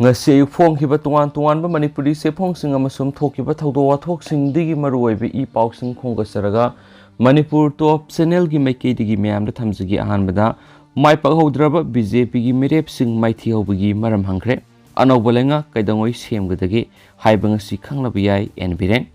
ngasi ayuk phongkhiba tuan Manipuri sephongsinga masum thokiba thawdo wathoksingdigi maruoibe I pausing khongasaraga Manipur top channel gi maikeidigi myamda thamjigi ahanbada mai pakhaudraba BJP gi mirepsing maithi hobigi maram hangkhre anawbalenga kaidangoi semgadagi haibangasi khanglaba yai Biren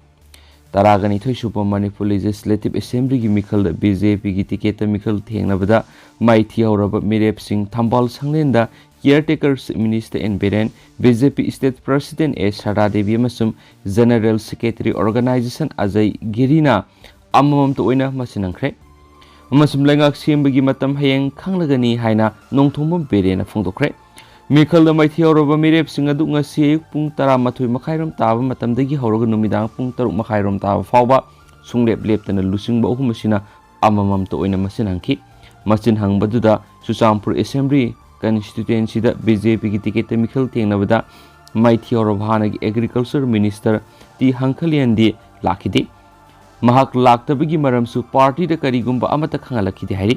taragani thoisupa Manipur Legislative Assembly gi mikhal BJP gi ticket mikhal thengnabada maithi horaba mirepsing thambal sanglenda Caretakers Minister Biren, BJP State President Sharda Gen.scy General Secretary Organization Ajay Girina amamam to oina Machin hangkhre amasum lengak sembagi matam hayeng khanglagani haina nongthongmam Biren phongdokre mikhal maithi horoba mirep sing adu ngasi ayuk pung 12 makhairam taba matamdagi horoga numidang pung 3 makhairam taba fawba sunglep leptana lusingba ahum masina amamam to oina Machin hangki Machin hangbaduda Susampur Assembly constituency da BJP ki ticket mikhal tengnabada maithi horobhana gi Agriculture Minister ti hangkhaliandi lakhidi mahak laktabagi maramsu party da karigumba amata khangalakidi hairi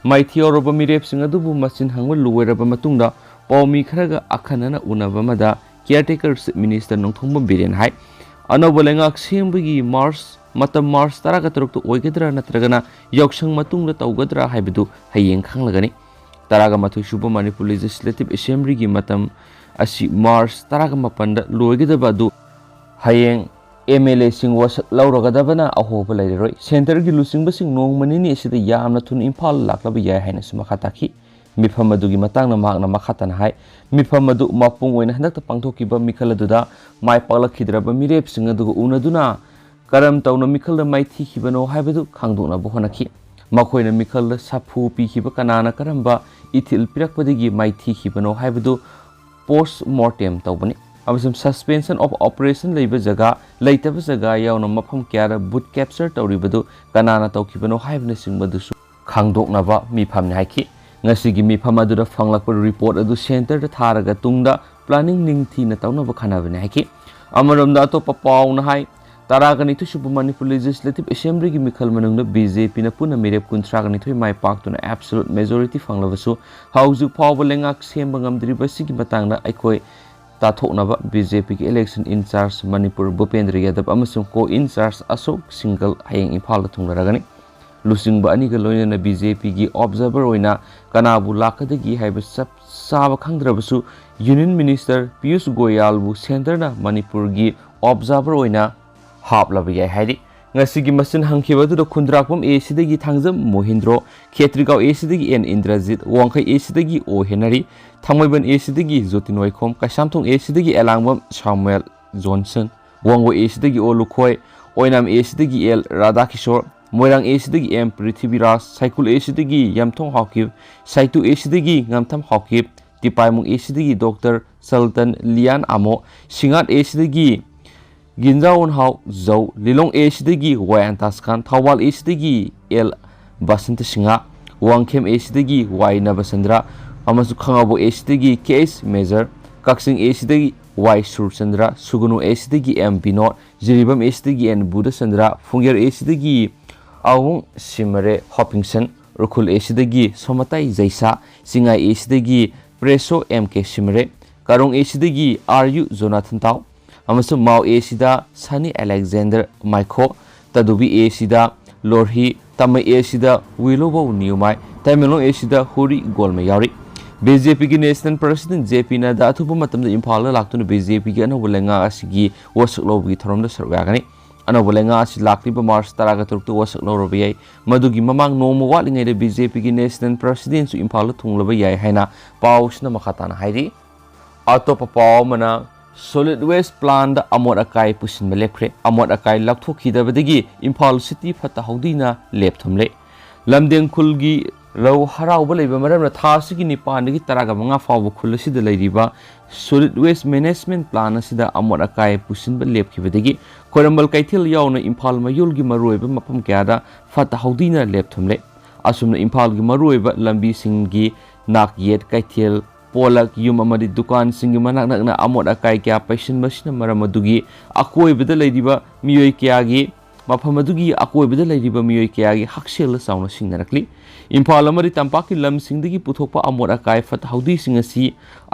maithi horoba mirep sing adubu Machin hangwa luweraba matungda pawmi kharaga akhanana unaba mada Caretakers Minister nongthongba Biren hai anobolengak sembagi March taraga tarukto oigedra natragana yoksang matungda tawgadra haibidu hayeng khanglagani taraga mathu shuba Manipur Legislative Assembly gi matam asi March taraga mapanda loigedaba du hayeng MLA sing was lauragadabana ahoba lairoi center gi lusingba sing nong manini asida yamna thun Imphal laklaba yai haina sumaka taki mifam adu gi matangna magna makhatan hai mifam adu mapung oina handakta pangthokiba mikhal aduda mai paklakidraba mirep sing adu unaduna karam tawna mikhal mai thikibano haibadu khangdona bohonaki makoina mikhal sapu pikhiba kanana karamba ithil pirakpadagi mai thikibano haibadu post-mortem toubani amasum suspension of operation leiba jaga leitaba jaga yauna mafam kyara boot capture tawribadu kanana tawkibano haibna singbadusu khangdoknaba mifamni haiki ngasigi mifam aduda fanglakpa report adu center da tharaga tungda planning ningthina tawnaba khanabani haiki amaramda atopa pawna hai taragani thusupa Manipur Legislative Assembly gi mikhal manungna BJP na puna mirep kuntragani thoi mai paktuna absolute majority fanglabasu hauju phawba lengak semba ngamdriba sigi matangna aikoi tathoknaba BJP ki election in charge Manipur Bhupendra Yadav amasung co in charge Ashok Singhal hayeng Imphal thunglaragani lusingba ani ga loina BJP gi observer oina kanabu lakadagi haiba saba khangdrabasu Union Minister Piyush Goyal bu center na Manipur gi observer oina haplaba yai hairi ngasigi Machin hangkhibadu khundrakpam sidagi thangjam Mohindro Khetrigaw sidagi N Indrajit Wangkhai sidagi O Henry Thangmoiban sidagi Jotinoikhom Kaisamthong sidagi Elangbam Samuel Johnson Wangwo sidagi O Lukhoi Oinam sidagi L Radhakishore Moirang sidagi M Prithviraj Saikul sidagi Yamthong Hawkip Saitu sidagi Ngamtham Hawkip Tipaimung sidagi Dr. Sultan Lian Amo Singat sidagi Ginjaon Hau Zau Lilong sidagi Wayan Taskan Thawal sidagi L Basanta Singa Wangkhem sidagi Y Nabasandra Amasu Khangabo sidagi KS Major Kaksing sidagi Y Surchandra Sugunu sidagi M Binod Jiribam sidagi N Budasandra Fungyer sidagi Awung Simare Hopkinson Rukul sidagi Somatai Jaisa Singai sidagi Preso MK Simare Karong sidagi RU Jonathan Tau amasung Mao sida Sunny Alexander Maiko Tadubi sida Lorhi Tamai sida Wilobo Niumai Tamilong sida Huri Golma Yauri BJP ki National President JP Nada athupa matamda Imphal laktuna BJP ki anawbalenga asigi wasaklobi tharamda sarwagani anawbalenga asi lakliba March taraga turuktu wasaklobi yai madugi mamang noma watlingai da BJP ki National President su Imphal thunglaba yai haina pawsna makhatana hairi atopa pawmana solid waste plant da amot akai pusin lepkhre amot akai lakthokhidabadagi Imphal city phata haudina lepthamle lamdeng khulgi rau harauba leiba maramna thasigi nipandagi taraga manga fawba khullasida leiriba solid waste management plan asida amot akai pusinba lepkhibadagi korambal kaithil yauna Imphal mayulgi maruiba mapam kyada phata haudina lepthamle asumna Imphal gi maruiba lambi singgi nak yet kaithil polak yum amadi dukan singi manak nakna amot akai kya passion masina maramadugi akoi beda leidiba miyoi kya gi mafam adugi akoibada lairiba miyoi kayagi haksel sauna singnarakli Imphal amari tampaki lamsingdagi puthokpa amot akai fat haudi singasi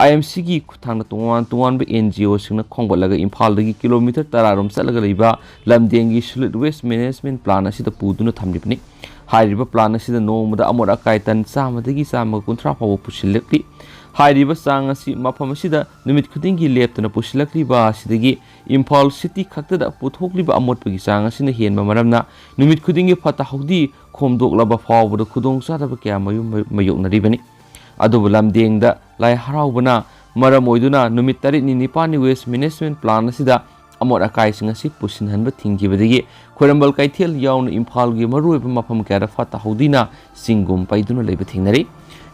IMC gi kuthangna tungan be NGO singna khongbalaga Imphaldagi kilometer 10 rom chatlaga leiba lamdengi solid waste management plan asida puduna thamlibni hairiba plan asida nomada amot akai tan chamadagi chama kunthra pawo pusilekli hairiba sang asi mafam asida numit khudingi leptana pusilakliba asidagi Imphal city khaktada puthokliba amotpagi sang asina henba maramna numit khudingi fata haudi khomdoklaba fawbada khudong chadaba kya mayoknaribani adubu lamdengda lai haraubana maram oiduna numit tarit ni nipani waste management plan asida amot akai singasi pusinhanba thingkibadagi khorambal kaithel yauna Imphal gi maruiba mafam kya fata haudina singum paiduna leiba thingnari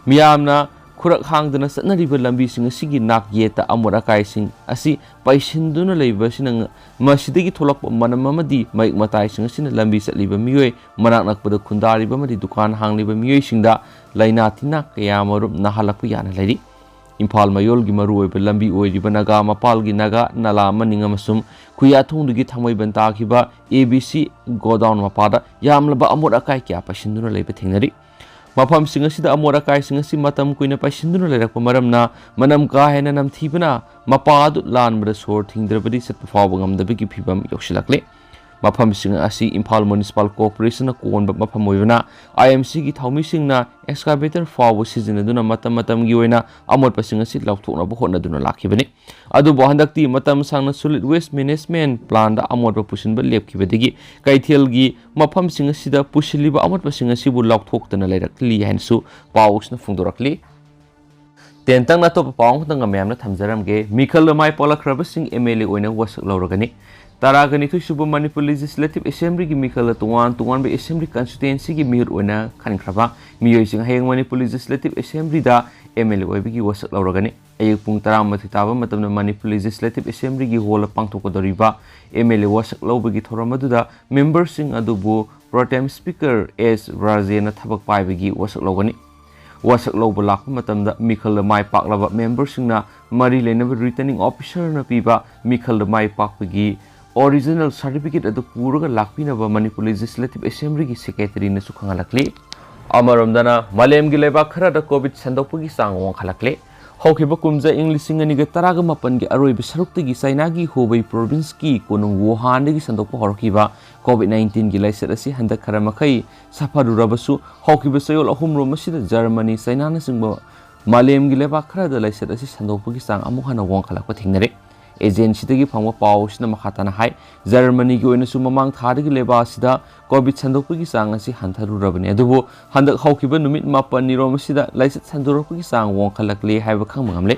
miyamna Kurak hangdana satnariba lambi sing asigi nak yeta amot akai sing asi paisinduna leiba sinang masidagi tholak manam amadi maik matai sing asina lambi satliba miyoi manak nakpada khundariba madi dukan hangliba miyoi singda laina tina kaya marup nahalakpu yana lairi Imphal mayol gi maruiba lambi oiriba naga mapal gi naga nala maninga masum kuya thongdugi thamoi banta khiba ABC godown mapada yamlaba amot akai kya paisinduna leiba thingnari Mafam sing asida amot akai sing asi matam kuina paisinduna leirakpa maramna manam ka hena namthibana mapadu lanbada sor thingdrabadi satpa fawba ngamdabagi phibam yoksilakle mafam sing asi Imphal Municipal Corporation na konba mafam oibana IMC gi thaumi singna excavator fawba sizinaduna matam gi oina amot pasing asi lauthokna ba hotnaduna lakhibani adu bohandakti matam sangna solid waste management plan da amot ba pusinba lepkhibadigi kaithel gi mafam sing asida pusiliba amot pasing asi bu lauthokdana leirakli hainsu pawsna phungdorakli tentang na to pawng tanga memna thamjaramge mikhal mai polakraba sing MLA oina wasak lauragani Taragani to Suba Manipur Legislative Assembly gi Mikala Tungan be Assembly Constituency gi Mir Ona Khankraba Miyoi sing Hayang Manipur Legislative Assembly da MLA oibigi wasak lauragani ayuk pung 10 taba matamna Manipur Legislative Assembly gi hola pangthokodoriba MLA wasak laubagi thoramaduda member sing adubu pro tem speaker S Rajena thabak paibagi wasak laugani wasak lauba lakpa matamda Mikhal mai paklaba member singna mari lenaba returning officer na piba Mikhal mai pakpagi original certificate adu puraga lakpinaba Manipur Legislative Assembly gi secretary na sukhangalakli amaromdana malem gi leba khara da covid sandopagi sang wong khalakle hokhiba kumja inglising ani ga taraga mapan gi aroi bi sarukti gi China gi Hubei province ki konung Wuhan gi sandokpa horkiba covid 19 gi laisat asi handak khara makai safarurabasu hokhiba sayol ahum ro masida Germany China na singba malem gi leba khara da laisat asi sandopagi sang amuhana wong khalakpa thingnare agency tagi phangwa pawsna makhatana hai Germany gi oina su mamang thadagi leba asida covid sandokpagi sang asi hantharu rabani adubo handak haukiba numit mapan ni rom asida laisat sandorokpagi sang wong khalakle haiba khangmangamle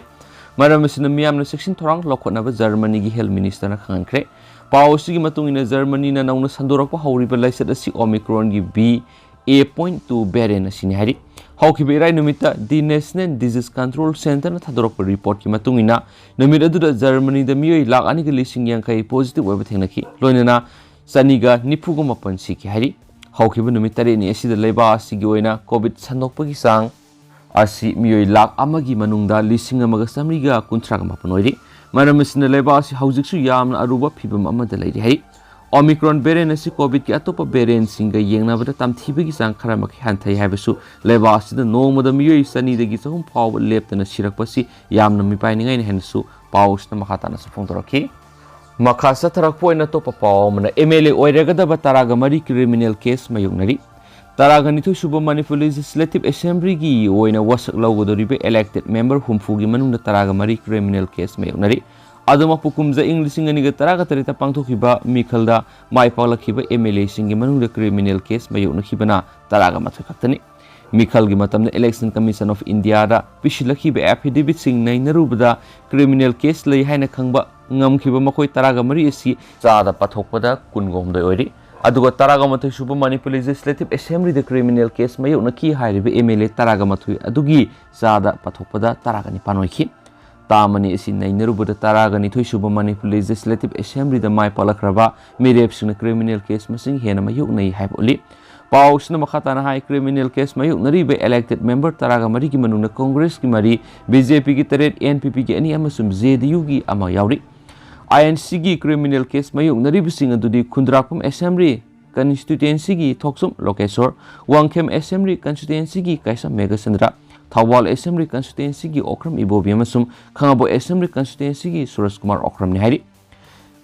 maram asina miyamna section thorang lokhotnaba Germany gi health minister na khangankre pawsi gi matungina Germany na nauna sandorokpa hauriba laisat asi Omicron gi BA.2 variant asini hari haukiba irai numita the National Disease Control Center na thadorokpa report ki matungina numit aduda Germany da miyoi lakh ani ga lising yankai positive oiba thengnaki loinana saniga nipuga mapan siki hari haukiba numit tare ni asida leiba asigi oina covid sandokpagi sang asi miyoi lakh amagi manungda lising amaga samriga kunthraga mapan oiri maram asina leiba asi haujiksu yamna aruba phibam amada leiri hari Omicron variant asi COVID ki atopa variant singa yengnabada tamthibagi sang khara makhi hanthai haibasu leba asida nomada miyoi sani dagi chahum phaw leptana sirakpasi yamna mipainingai hensu pawsna makhatana su phongtoraki makhasa tharakpoina topa paw mana MLA oiragada bataraga mari criminal case mayungnari taraga nithu suba Manipur Legislative Assembly gi oina wasak lawgodoribe elected member humfugi manungda taraga mari criminal case mayungnari aduma pukumza Englishing ani ga taraga tarita pangthokiba Mikhalda mai paglakhiba MLA singi manungda criminal case mayukna khibana taraga mathoi khaktani Mikhal gi matamna Election Commission of India da pisilakhiba affidavit sing nainarubada criminal case lei haina khangba ngamkhiba makhoi taraga mari asi chada pathokpada kungomdoi oiri aduga taraga mathoi suba Manipur Legislative Assembly da criminal case mayukna ki hairiba MLA taraga mathoi adugi chada pathokpada taraga ni panoikhi Tamani is in Nairubud Taragani Tusuba Manipur Legislative Assembly the Mai Palakraba Mireps in a criminal case missing Henamayuk have only Paus no Makatana High criminal case Mayuk Naribe elected member Taraga Mariki Manuna Congress Kimari BJP Gitaret NPP any Amasum Zed Yugi Amayauri INCG criminal case Mayuk Naribising to the Kundrapum Assembly constituency gi thoksum lokesor wangkhem assembly constituency gi kaisa megasandra thawal assembly constituency gi okram ibobi amasum khangabo assembly constituency gi suraj kumar okram ni hari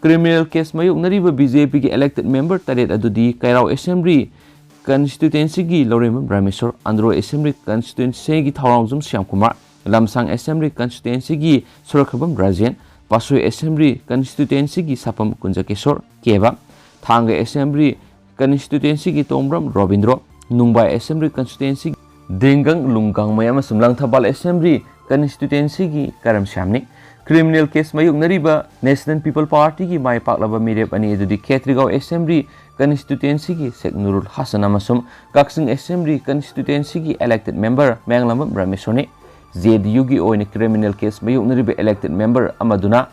criminal case mayuk nariba BJP gi elected member taret adudi kairao assembly constituency gi lorem ramesor andro assembly constituency gi thawrangzum syam kumar lamsang assembly constituency gi surakhabam rajen pasui assembly constituency gi sapam kunjakesor keba thanga assembly constituency gi tombram robindro nungbai assembly constituency dengang lunggang mayam sumlang thabal assembly constituency gi karam syamni criminal case mayuk nariba national people party gi mai paklaba mirep ani edudi khetrigau assembly constituency gi Sheikh Nurul Hasan amasum Kaksing assembly constituency gi elected member Menglam Ramesoni ZDU gi oine criminal case mayuk nariba elected member amaduna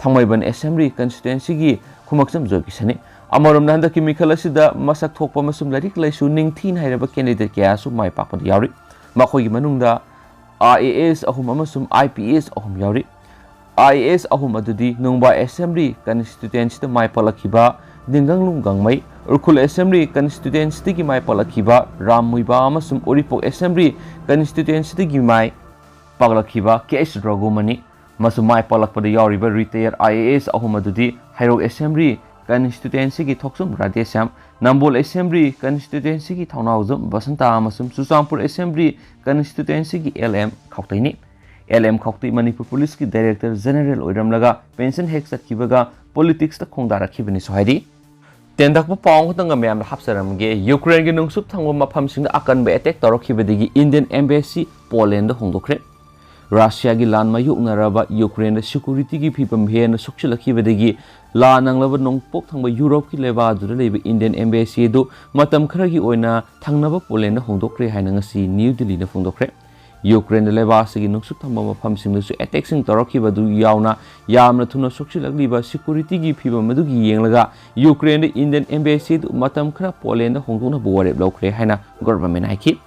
Thangmaiban assembly constituency gi khumaksam jogisani amarom nanda ki mikhala sida masak thokpa masum larik laisu ningthin hairaba candidate kya su mai pakpa yauri makhoi gi manungda IAS ahum amasum IPS ahum yauri IAS ahum adudi nungba assembly constituency ta mai palakhiba dingang lunggang mai urkhul assembly constituency gi mai palakhiba Rammuiba amasum Oripok assembly constituency gi mai paglakhiba KS Ragumani masum mai palakpada yauriba retired IAS ahum adudi Hairok assembly constituency gi thoksum Radhesham Nambol assembly constituency gi Thaunawzum Basanta amasum Susampur assembly constituency gi LM Khawtaini LM Khawtai Manipur Police ki Director General oiramlaga pension hek satkibaga politics ta khongdarakibani sohaidi tendakpa paung khotanga meyam hapsaramge Ukraine gi nungsup thangwa maphamsing akanba attack torokhibadigi Indian embassy Poland da hongdokre Russia gi lan mayuknaraba Ukraine security gi phibam hena sukchilakibadigi la nanglaba nongpok thangba Europe ki leba dura leba Indian embassy do matam khara gi oina thangnaba Poland da hongdokre haina ngasi New Delhi na hongdokre Ukraine leba sigi nungsup thangba maphamsing su attack sing torokhibadu yauna yamna thuna sukchilakliba security gi phibam madu gi yenglaga Ukraine Indian embassy do matam khara Poland da hongdokna bore blokre haina government haiki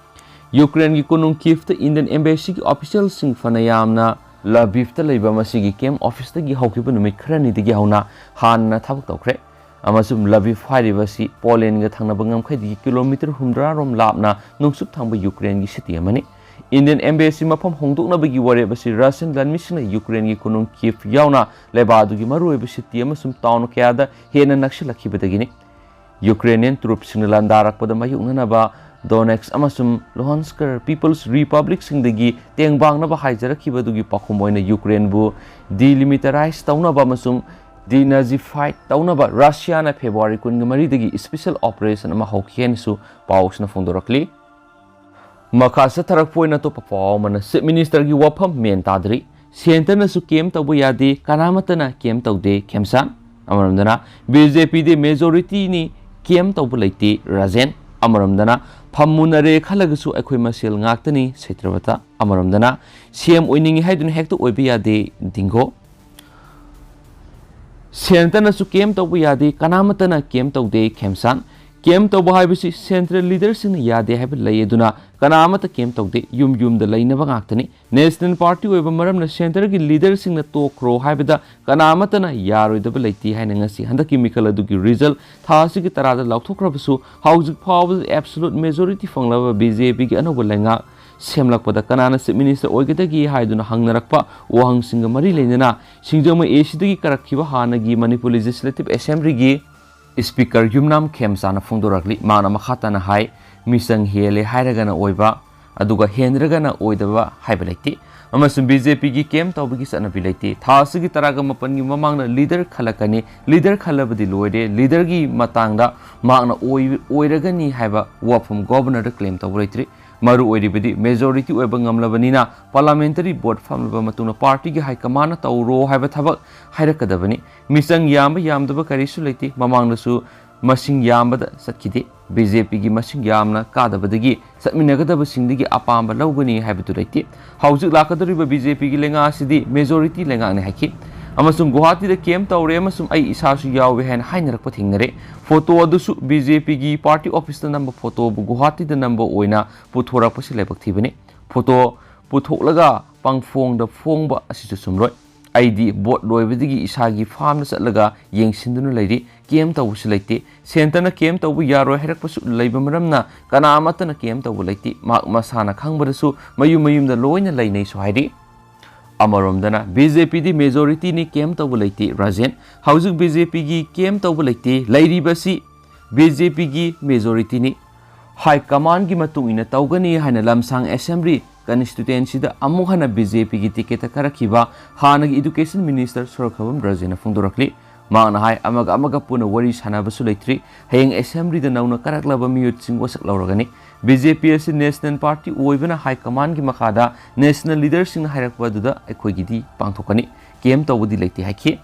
Ukraine gi kunung Kiev ta Indian embassy ki official sing fana yamna Lviv ta leiba masigi kem office ta gi haukiba numit kharani digi hauna hanna thabak tawkhre amasum Lviv hairiba si Poland ga thangnaba ngamkhai kilometer 100 rom lapna nungsup thangba Ukraine gi city amani Indian embassy mafam hongdokna bagi ware basi Russian landmisna Ukraine gi kunung Kiev yauna leiba du gi maroi ba city amasum town kya da hena nakshilakhiba dagini Ukrainian troops sing landarakpada mayukna ba Donetsk amasum Luhansk People's Republic singdagi tengbang na ba haijarakhiba dugi pakhumoina Ukraine bu delimitarize tauna ba amasum denazified tauna ba Russia na February 13 dagi special operation ama hokhen su pausna fondorakli makasa tharak poina to papaw mana chief minister gi wafam men tadri center na su kem tabu yadi kanamatana kem tawde khemsan amaramdana BJP de majority ni kem tabu leiti rajen amaramdana Pamunare Kalagasu Equimasil Ngactani, Setravata, Amaramdana, CM winning Haydun Hector Obia de Dingo Sentana su came to Yadi, Kanamatana came to de Kemsan, came to Bahibisi central leaders in Yadi have Layeduna, Kanamata came to de Yum the Lane of Actani, National Party over Maram center leaders in the Tokro Habida, Kanamatana Yaro the Belati Hanangasi, Handaki Mikala Duki result, Tasiki Tarada Lautokrabasu, House Power absolute majority from Lava BJP and Oberlenga. Semlak pada kanana se minister oigadagi haiduna hangnarakpa wahang singa mari lenana singjama esidagi karakhiba hanagi Manipur Legislative Assembly gi Speaker Yumnam Khemsana phongdorakli mana makhatana hai misang hele hairagana oiba aduga hendragana oidaba haibalaiti amasum BJP gi kem tawbigi sanabi laiti thasigi taraga mapan gi mamangna leader khalakani leader khalabadi loide leader gi matangda magna oiragani haiba wafum governor da claim tawraitri Maru oiribadi majority oiba ngamlabanina parliamentary board famlaba matuna party gi high command tawro haiba thabak hairakadabani misang yamba yamdaba karisu leiti mamangnasu masing yambada satkide BJP gi masing yamna kadabadagi satminagadaba singdigi apamba lawgani haibatu leiti haujuk lakadariba BJP gi lenga asidi majority lenga ne haki amasung Guwahati da kem tawre amasung ai isasu yawe hen hainarakpa thingnare photo adusu BJP gi party office da number photo bu Guwahati da number oina puthorakpa si lebak thibani photo puthoklaga pangfong da phongba asisu sumroi ꯑꯩꯗꯤ boat ꯂꯣꯏꯕꯗꯒꯤ ꯏꯁꯥꯒꯤ ꯐꯥꯔꯝꯗ ꯆꯠꯂꯒ ꯌꯦꯡꯁꯤꯟꯗꯨꯅ ꯂꯩꯔꯤ ꯀꯦꯝ ꯇꯧꯕꯁꯨ ꯂꯩꯇꯦ ꯁꯦꯟꯇꯔꯅ ꯀꯦꯝ ꯇꯧꯕ ꯌꯥꯔꯣꯏ ꯍꯥꯏꯔꯛꯄꯁꯨ ꯂꯩꯕ ꯃꯔꯝꯅ ꯀꯅꯥ ꯑꯃꯠꯇꯅ ꯀꯦꯝ ꯇꯧꯕ ꯂꯩꯇꯦ ꯃꯁꯥꯅ ꯈꯪꯕꯗꯁꯨ ꯃꯌꯨꯝꯗ ꯂꯣꯏꯅ ꯂꯩꯅꯩꯁꯨ ꯍꯥꯏꯔꯤ ꯑꯃꯔꯣꯝꯗꯅ BJPꯗꯤ ꯃꯦꯖꯣꯔꯤꯇꯤꯅꯤ ꯀꯦꯝ ꯇꯧꯕ ꯂꯩꯇꯦ ꯔꯥꯖꯦꯟ ꯍꯧꯖꯤꯛ BJPꯒꯤ ꯀꯦꯝ ꯇꯧꯕ ꯂꯩꯇꯦ ꯂꯩꯔꯤꯕꯁꯤ BJPꯒꯤ ꯃꯦꯖꯣꯔꯤꯇꯤꯅꯤ हाई कमान की मतुंग इन तौगनी हाइना लमसांग असेंबली कंस्टिट्युएंसी दा अमुक हना BJP की टिकेट करखिबा हानगी एजुकेशन मिनिस्टर सोरखबम राजेना फोंदोरखली मांगना हाई अमगा पुना वरी सानाबसु लैथ्री हयेंग असेंबली दा नौना करकलाबा मियुत सिंग वसक लौरगनी BJP असि नेशनल पार्टी ओइबना हाई कमान की मखादा नेशनल लीडर सिंग हाइरकबदुदा अखोइगिदी पांथोकनी केम तौबदी लैते हाइखि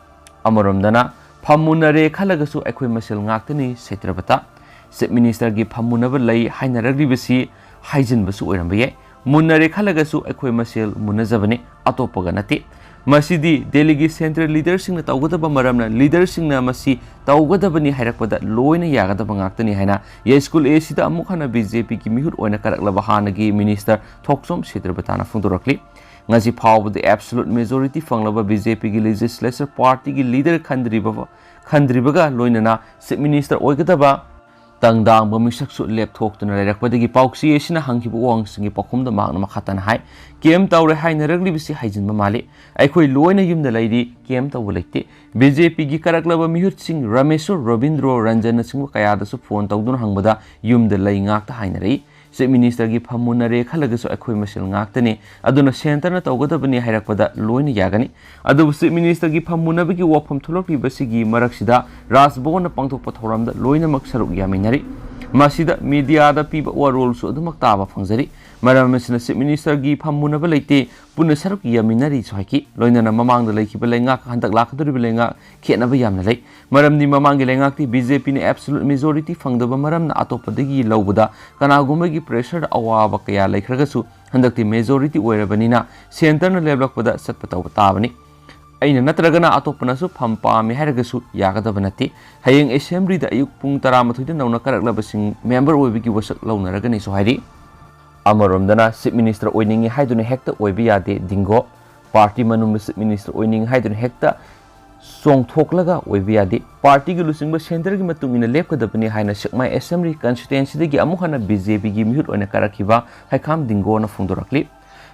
अमरमदना फमुनरे खलगसु अखोइ मसेल ngaktani सेत्रबता चीफ मिनिस्टर की फमुनब लई हाइनरग्रिबसी हाइजिनबसु ओइरंबे याय मुनरे खलगसु अखोइ मसेल मुनजबने अतोपगा नते मसीदी दिल्ली की सेंट्रल लीडर सिंग तौगदब मरमना लीडर सिंग मसी तौगदबनी हाइरकपदा लोइना यागदब ngaktani हाइना ये स्कूल एसिदा अमुक हना BJP की मिहुत ओइना करकलब हानगी minister थोक्सोम सेत्रबताना फोंदोरखली ngasi phawbud absolute majority fanglaba BJP की legislature party की leader खंद्रिबगा लोइनना चीफ मिनिस्टर ओइगदबा तंगदांग बमिसक्सु लेपथोक्तुना लेरकपदगी पाउक्सी एसिना हंगिबु वांगसिंगी पखुमदा मागना मखातन हाय केम तौरे हाइनरग्लिबिसि हाइजिनबा माले अखोइ लोइना युमदा लैरि केम तौबु लैते BJP की करकलबा मिहुत सिंग रमेश्वर रविंद्र रंजन सिंग कयादसु फोन तौदुना हंगबदा युमदा लै ngakta हाइनरई चीफ मिनिस्टर की फमुनरे खलगसु अखोइ मसेल ngakतने अदुना सेंटरना तौगदबनि हाइरकपदा लोइना यागनि अदुबु चीफ मिनिस्टर की फमुनबगी वफम थुलक्लिबसिगी मरक्सिदा राजभवन पांथोकपा थौरमदा लोइनमक सरुक यामिनरि मसीदा मीडियादा पीबा वरोलसु अदुमक ताबा फंगजरि मरमसिना चीफ मिनिस्टर की फमुनब लैते पुन सरुक यामिनरि सोहाइकी लोइनना ममांगदा लैखिबा लैंगाक हंतक लाखदुरिबा लैंगा खेनबा यामना लै मरमदि ममांगी लैंगाकति BJP ने एब्सोल्यूट मेजॉरिटी फंगदबा मरमना अतोपदगी लौबदा कनागुमगी प्रेशर अवाबा कया लैखरगसु हंदक्ति मेजॉरिटी ओइरबनिना सेंटरना लेबलकपदा सत्पा तौबा ताबनि अैना नत्रगना अतोपनसु फम पामे हाइरगसु यागदबा नते हयेंग असेंबली दा अयुक पुंग 13 दा नौना करकलबसिंग मेंबर ओइबगी वसक लौनरगनि सोहाइरि अमरोमदना चीफ मिनिस्टर ओइनिंगी हाइदुना हेक्ता ओइबि यादे दिंगो पार्टी मनुंग चीफ मिनिस्टर ओइनिंग हाइदुना हेक्ता सोंगथोकलगा ओइबि यादे पार्टी की लुसिंगबा सेंटर की मतुंगिना लेपकदबनि हाइना सकमाय असेंबली कंस्टिट्युएंसी दगी अमुक हना BJP की मिहुत ओइना करखिबा हाइखाम दिंगोना फोंदोरखली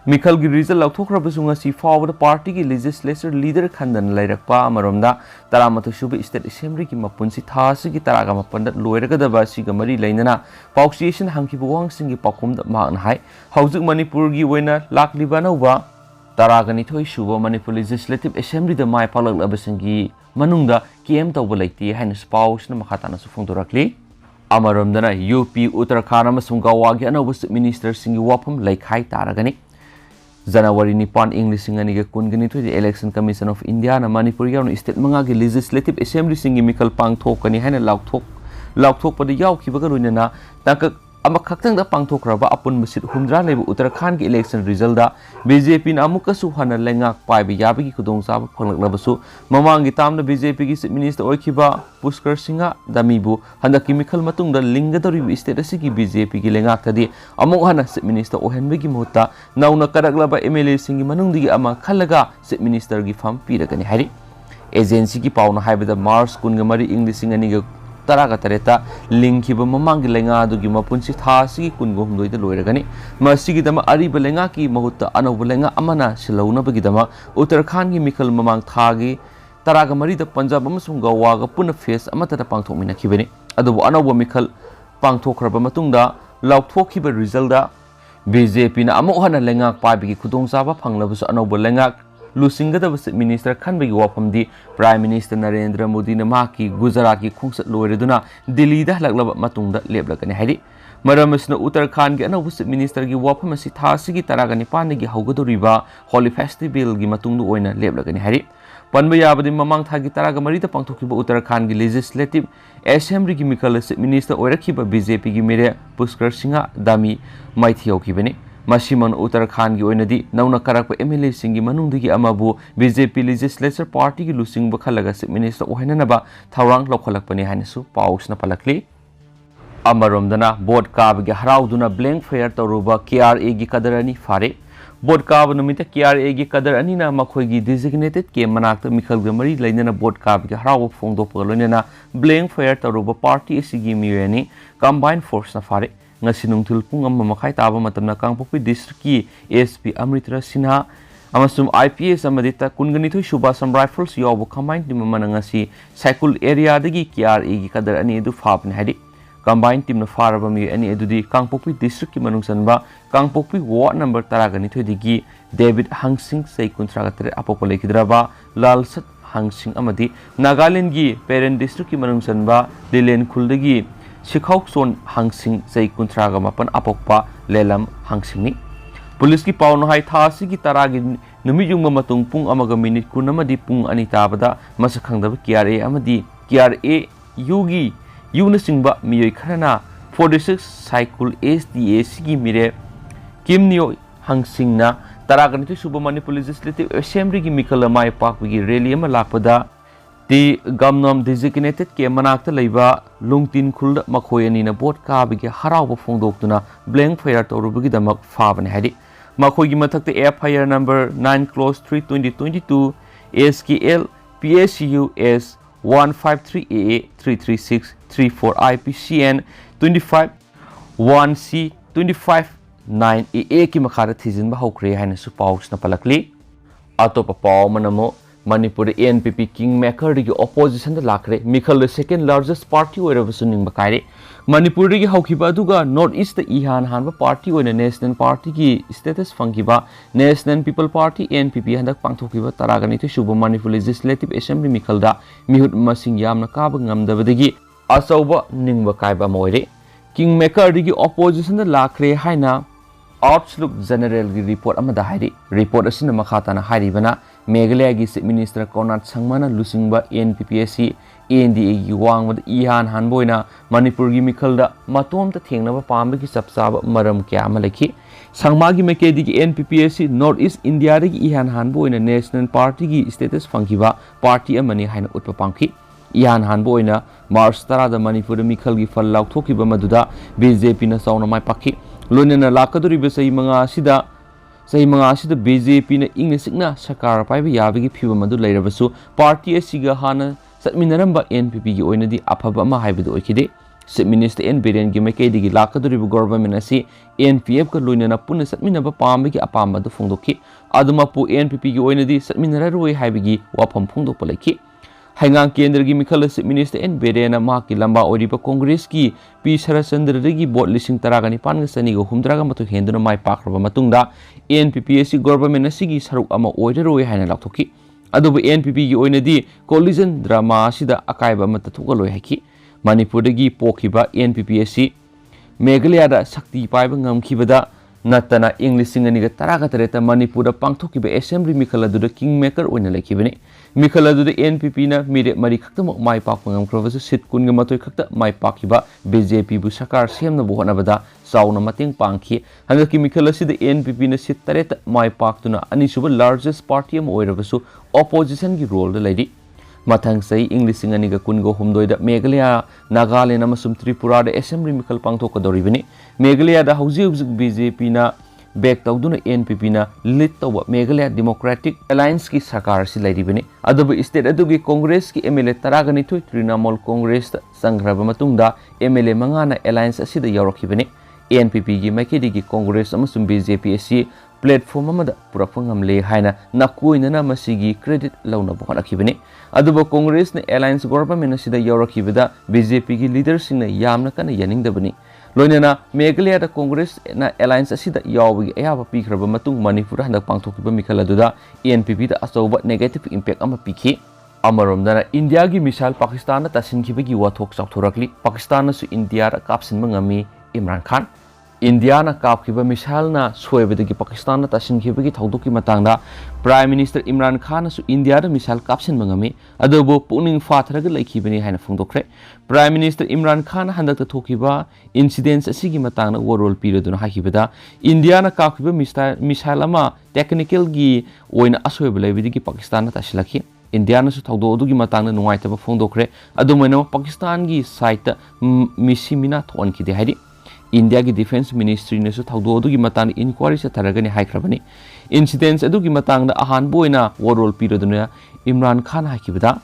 मिखल की रिजल्ट लौथोखरबसु ngasi फावबदा पार्टी की लेजिस्लेचर लीडर खंदन लैरकपा अमरोमदा 13 सुबे स्टेट असेंबली की मपुनसी थासी की 15 लोइरगदबा सिगा मरी लैनना पाउक्सिएशन हंखिबु वांगसिंगी पाखुमदा मागना हाय हौजिक मणिपुर की ओइना लाखलिबा नौबा 12 सुबा मणिपुर लेजिस्लेटिव असेंबली दा माय पालकलबसिंगी मनुंगदा केम तौबा लैते हाइना पाउसना मखातानासु फोंदोरखली अमरोमदना UP उत्तराखंड अमसुंग गवागी अनौबा चीफ मिनिस्टर सिंगी वाफम लैखाई तारगनी जनवरी 9 इंग्लिश कुनगनी election commission of India Manipur याउन स्टेट मंगा की लेजिस्लेटिव असेंबली सिंगी मिकल पांगथोकनी हाइना लाउथोकपदा याउखिबगा लोइनना तंक अमखक्तंगदा पांगथोखरबा अपुन मसित हुमद्रा लेब उत्तराखंड की इलेक्शन रिजल्ट दा BJP ना अमुकसु हना लेंगाक पाइबा याबगी खुदोंचाबा फंगलकलबसु ममांगी तामना BJP की चीफ मिनिस्टर ओइखिबा पुष्कर सिंह दामीबु हंदकी मिखल मतुंगदा लिंगदोरि स्टेट असि BJP की लेंगाकदि अमुक हना चीफ मिनिस्टर ओहनबगी मुहत्ता नौना करकलबा MLA सिंगी मनुंगदगी अमा खलगा चीफ मिनिस्टर की फम पीरगनि हारि एजेंसी की पाउना हाइबदा मार्च 19 इंग्लिश 2013 लिंखिबा ममांगी लेंगा दुगी मपुनसी थासी कुनगो हमदोइदा लोइरगनि मसिगिदमा अरिबा लेंगा की महुत्ता अनौबा लेंगा अमना सिलौनबगिदमा उत्तराखंड की मिखल ममांग थागी 13 पंजाब अमसुंग गवागा पुन फेस अमतदा पांथोकमिनखिबनि अदुबो अनौबा मिखल पांथोखरबा मतुंगदा लाउथोखिबा रिजल्टदा BJP ना अमुक हना लेंगा पाइबगी खुदोंचाबा फंगलबसु अनौबा लेंगा लुसिंगदब चीफ मिनिस्टर खनबगी वाफमदी प्राइम मिनिस्टर नरेंद्र मोदी ने माकी गुजरात की खुंसत लोइरदुना दिल्ली दा हलकलब मतुंगदा लेबलगनि हाइरि मरमसना उत्तराखंड की अनौब चीफ मिनिस्टर की वाफम असि थासिगी 19 की हौगदोरिबा होली फेस्टिवल की मतुंगदु ओइना लेबलगनि हाइरि पनबा याबदि ममांग थागी 13 पांथोखिबा उत्तराखंड की लेजिस्लेटिव असेंबली की मिखल चीफ मिनिस्टर ओइरखिबा BJP की मेरे पुष्कर सिंह दामी माइथियौखिबनि मसीमन उत्तराखंड की ओइनदी नौना करकपा MLA सिंगी मनुंगदगी अमाबु BJP लेजिस्लेचर पार्टी की लुसिंग बखलगा चीफ मिनिस्टर ओहननबा थौरांग लौखलकपनि हाइनसु पाउसना पलकली अमरोमदना बोर्ड काबगी हराउदुना ब्लैंक फेयर तौरुबा KRA की कदरनी फारे बोट काब नुमित KRA गी कदर अनिना मखोगी designated के मनाक्ता मिखल मरी लेना बोट काब के हराव फोंदोप लोनेना ब्लैंक फायर तरुब पार्टी असिगी मिरेनी कंबाइन फोर्स ना फारे ngasi nungthil pung amma makhai taba matamna Kangpokpi district ki ASP Amrita Sinha amasum IPS amadi ta kunganithoi Subasam rifles yobu combined team mana ngasi cycle area dagi KRA gi kadar ani edu fabne hadi combined team na faraba mi ani edudi Kangpokpi district ki manungsanba Kangpokpi ward number taraganithoi digi David Hangsing sei kuntragatre apopole kidraba Lalsat Hangsing amadi Nagaland gi parent district ki manungsanba Dilen Khuldagi Shikhok Son Hangsing Sei Kuntraga Mapan Apokpa Lelam Hangsing Police ki Pauno Hai Thasi ki Taragi Numijung Matung Pung Amaga Minute Kunamadi Pung Anitabada Masakang KRA Amadi KRA Yugi Yunasingba Miyoi Karana 46 Cycle SDA Sigi Mire Kim Nyo Hangsing na Taraganiti Subamani Police Legislative Assembly ki Mikala Mai Park Wigi Rally Malapada The Gamnam designated ke manakta leiba lungtin khulda makhoyani na bot ka bigi haraw phongdoktuna blank fire tawrubigi damak faban hadi makhoygi mathakta FIR number 9 close 3 2022 SKL PSUS 153AA 336 34 IPCN 25 1C 25 9 AA ki makhara thizin ba hokre haina su paus na palakli atopa paw manamo Manipur NPP Kingmaker की opposition द लाखरे मिखल second largest party ओइर बसुनिंग बकारे Manipur की हौखिबा दुगा North East द इहान हानबा party ओइना National Party की status फंगिबा National People Party NPP हंदक पांगथोकिबा तरागनि थे शुभ Manipur Legislative Assembly मिखल दा मिहुत मसिंग यामना काब ngamdabadagi असौबा निंग बकायबा मोइरे Kingmaker की opposition द लाखरे हाइना Outlook General की report amada hairi report asina makhatana hairibana Meghalaya gi Chief Minister Konat Sangmana lusingba NPPSC NDA gi wangmada ihan hanboina Manipur gi mikhalda matom ta thengnaba pamba gi sapsaba maram kya ama lekhi Sangma gi mekedi gi NPPSC North East India gi ihan hanboina National Party gi status fangkiba party amani haina utpa pangki ihan hanboina March 10 da Manipur mikhal gi fal lauthokiba maduda BJP na sauna mai pakhi Loinana lakaduriba sahi manga sida BJP na ingna sikna sakar paiba yabigi phiba madu leirabasu party asiga hana satminaramba NPP gi oinadi aphaba ama haibadu oikide Chief Minister Biren gi maikedi gi lakaduriba government asi NPF ka loinana punna satminaba pambagi apamba du phongdokki aduma pu NPP gi oinadi satminara roi haibigi wafam phongdokpa lekhi Hangang Kendra gi Mikhal Chief Minister Biren ma ki lamba oriba Congress ki P Sarachandra gi bot lising taragani pan sani go humdraga matu henduna mai pakraba matungda NPPSC government asigi saruk ama oireroi haina lakthoki adubu NPP gi oinadi collision drama asida akaiba mata thugaloi haki Manipur gi pokhiba NPPSC Meghalaya da sakti paiba ngamkhibada natana English singani ga taraga tareta Manipur da pangthokiba assembly Mikhal adu Kingmaker oina lekhibani Mikhal adu NPP na mire mari khakta mai pak pangam krovas sit kunga matoi khakta mai pakiba BJP bu sakar semna bu honabada sauna mating pangki hangaki Mikhal asida NPP na sit tareta mai paktuna anisuba largest party am oirabasu opposition gi role da lady mathang sai English singani ga kungo humdoi da Meghalaya Nagaland amasum Tripura da assembly Mikhal pangthoka doribani Meghalaya da hauji BJP na back tawduna NPP na lead tawba Meghalaya Democratic Alliance ki sakar si lairibani adubu state adugi Congress ki MLA taragani thoi Trinamool Congress sangraba matungda MLA mangana alliance asida yarokhibani NPP gi maikedi gi Congress amasum BJP asi platform amada purafangam le haina nakuinana masigi credit launa bohanakhibani adubu Congress na alliance government asida yarokhibada BJP gi leaders singna yamna kana yaningdabani Loinana Meghalaya da Congress na alliance asida yawgi ayaba pikraba matung Manipur handak pangthokiba Mikhal aduda NPP da asoba negative impact ama pikhi amaromdana India gi misal Pakistan na tasinkhibagi wathok chauthorakli Pakistan na su India ra kapsinba ngami Imran Khan India na kapkhiba misal na soibadagi Pakistan na tasinkhibagi thaudoki matangda Prime Minister Imran Khan na su India ra misal kapsinba ngami adubu puning fathraga laikhibani haina phongdokre Prime Minister Imran Khan handakta thokiba incidents asigi matangna warol piraduna hakibada India na kapkhiba misal ama technical gi oina asoiba leibidigi Pakistan na tasilakhi India na su thaudo adugi matangna nungaitaba phongdokre adumena Pakistan gi site misimina thon kide haidi India ki Defense Ministry ne su thaudo adu gi matang inquiry sa tharagani haikrabani incidents adu gi matang da ahan boina warol piroduna Imran Khan hakibada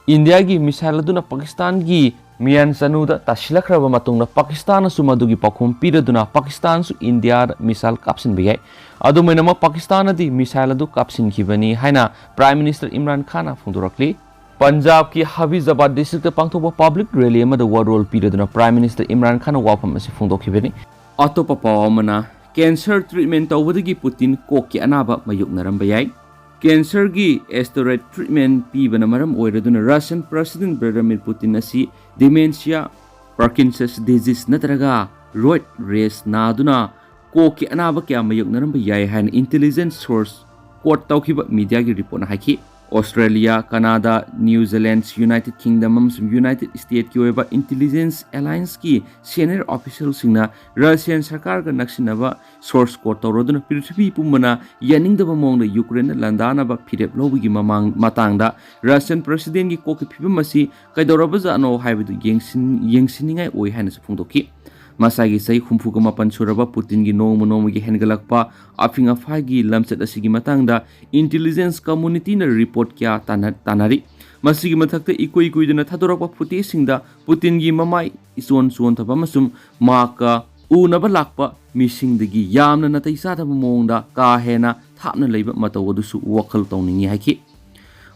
India gi missile aduna Pakistan gi Mian Sanu da tasilakraba matungna Pakistan su madu gi pakhum piroduna Pakistan su India missile kapsin bigai adu mainama Pakistan adi missile adu kapsin khibani haina Prime Minister Imran Khan phungdorakli Punjab ki Habibabad district pangthoba public rally amada warol piroduna Prime Minister Imran Khan wafam asi phungdokhibani atopa pawamana cancer treatment tawbadagi Putin kokki anaba mayuknaram bayai cancer gi steroid treatment pibana maram oiraduna Russian President Vladimir Putin asi dementia Parkinson's disease natraga roid race naduna kokki anaba kya mayuknaram bayai han intelligence source quote tawkhiba media gi report na haki Australia, Canada, New Zealand, United Kingdom amsum United States ki oiba intelligence alliance ki senior officials singna Russian sarkar ga naksinaba source code tawroduna prithvi pumana yaningdaba mongda Ukraine landana ba phirep lobi gi mamang matangda Russian president gi kokki phibam asi kaidoraba jano haibidu yengsiningai oi hana su phungdoki Masagi say humfuga mapan suraba Putin gi nomo gi hengalakpa afinga fagi lamset asigi matangda intelligence community na report kya tanari masigi mathakta ikoi dana thadorapa puti singda Putin gi mamai ison thaba masum maka unaba lakpa mising dagi yamna natai sa thaba mongda ka hena thapna leiba matawadusu wakal tawningi haiki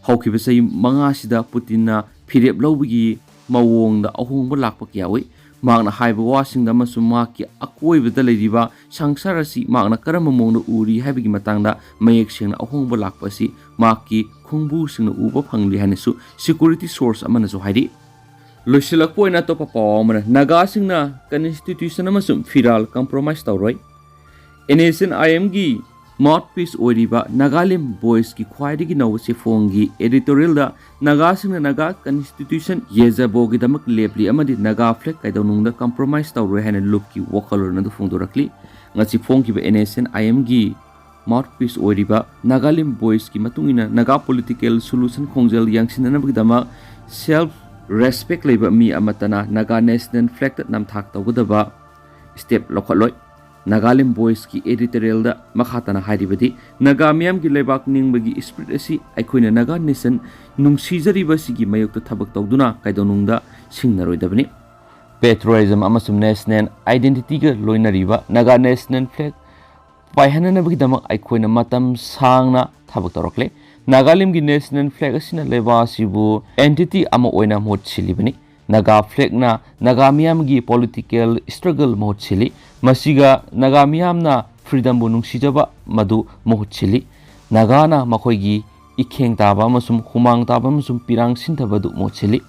haukiba say manga sida Putin na phirep lawgi mawongda ahongba lakpa kya oi Magna haiba wasingda masum maki akoibada leiriba sangsarasi magna karama mongda uri haibagi matangda mayek singna ahongba lakpa si maki khungbu singna uba phangli hanesu security source amana so haidi losilak poina to papawamana naga singna constitution amasum firal compromise tawroi NSNIM gi mouthpiece oiriba Nagalim boys ki khwaidi gi naw se fongi editorial da naga singna naga constitution yezabo gi damak lepli amadi naga flag kaidonungda compromise tawroi hana loop ki wakalor na du phungdorakli ngachi fongi ba NSNIM gi mouthpiece oiriba Nagalim boys ki matungina naga political solution khongjal yangsinana gi dama self respect leiba mi amatana naga national flag ta namthak tawgudaba step lokhaloi Nagalim boys ki editorial da makhatana hairibadi naga miyam gi lebak ningbagi spirit asi aikoina naga nation nungsijari basigi mayokta thabak tawduna kaidonungda singnaroidabani patriotism amasum national identity ga loinariba naga national flag paihana bagi damak aikoina matam sangna thabak tawrakle Nagalim gi national flag asina leba sibu entity ama oina mot silibani Naga flag na naga miyam gi political struggle mohut chili masiga naga miyam na freedom bu nungsijaba madu mohut chili naga na makoi gi ikheng taba masum humang taba masum pirang sinthabadu mohut chili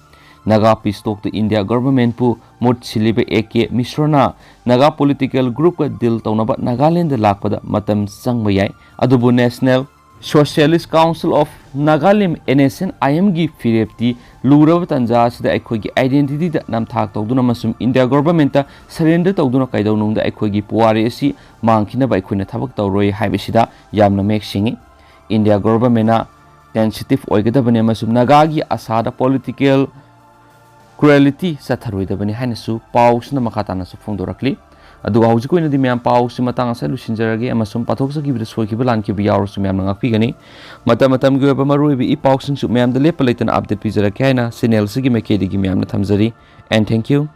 naga pistok to India government pu mohut chili be AK misrona naga political group ka deal tawnaba Nagaland da lakpada matam sangba yai adubu National Socialist Council of Nagalim NSNIM gi firepti luraba tanja sida aikoi gi identity da namthak tawduna masum India government ta surrender tawduna kaidonung da aikoi gi puwari asi mangkhina ba aikoi na thabak tawroi haibisida yamna mek singi India government na sensitive oigadabane masum naga gi asada political cruelty satharoidabane hainasu pausna makhatana su phungdorakli aduga hojikoina di myam pau si matang sa lusinjarage amasum pathoksa gi bida soi ki balan ki biyaur su myam ngak pigani matam gi ba marui bi ipau sing su myam de lepalaitan update pizara kaina channel sigi mekedi gi myam na thamjari and thank you